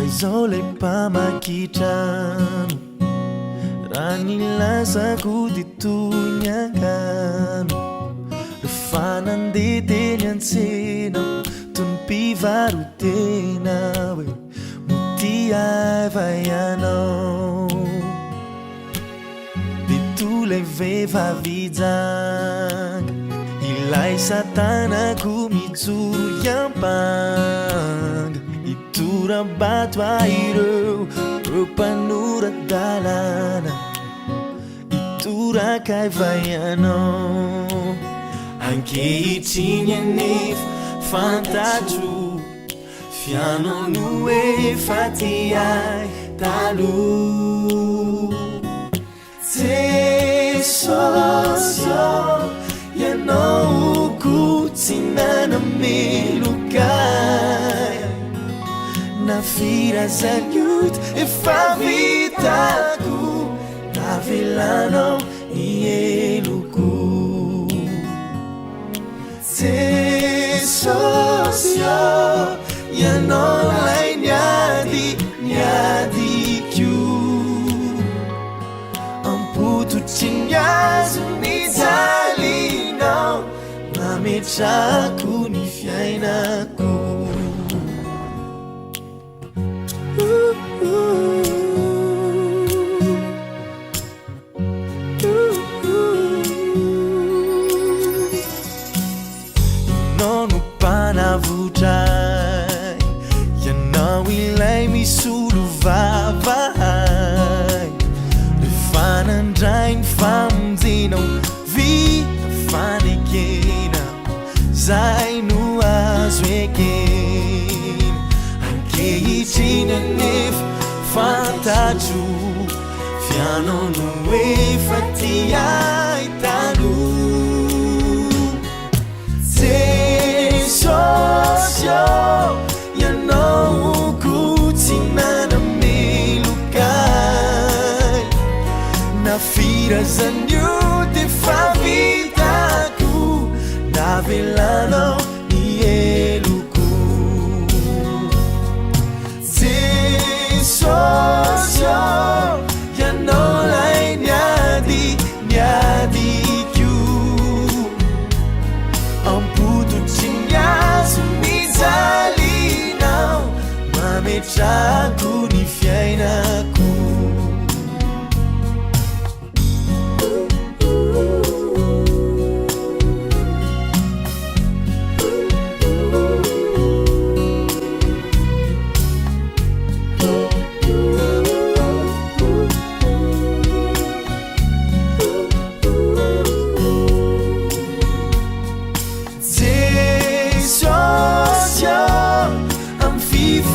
izao lay mpamakitrano raha nilazako dia toy ny angano rehefa nandeha teny an-tsena toy ny mpivarotena hoe moty aiva ianao dia toy lay vehivavy janga ilay satanako mijoro iampanga itoram-bato ireo mpanorandalana itorakaiva ianao ankehitriny anefa fantatro fianao no efa ty ahy taloha Jesosy ianao ko tsy nanamelokay na firazanioty efa vitako navelanao ny eloko Jesosy ianao lay niadiko ampototry ny azo nijalinao mametrako ny fiainako ianao no mpanavotray ianao ilay misolo vavahay rehefa nandray ny famonjenao vita fanekena zay no azo ekena ankehitriny anefa fantatro fianao no efa ty ahy taloha Jesosy ianao ko tsy nanamelokay na firazanioty efa vitako navelanao ny eloko Jesosy ianao lay niadiko ampototry ny azo nijalinao mametrako ny fiainako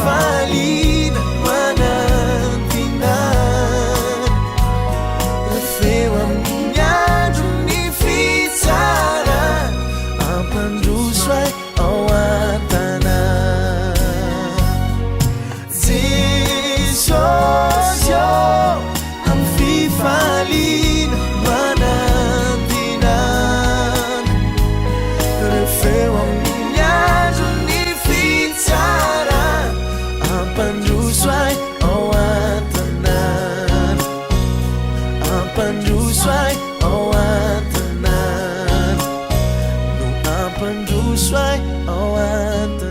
Falina manantina refeo amin'ny andro ny fitsara Ampandroso ao an-tanà Jesosy amin'ny fifalina manantina refeo amin'ny andro ny fitsara Ampandroso ao an-tanàna Ampandroso ao an-tanàna no Ampandroso ao an-tanàna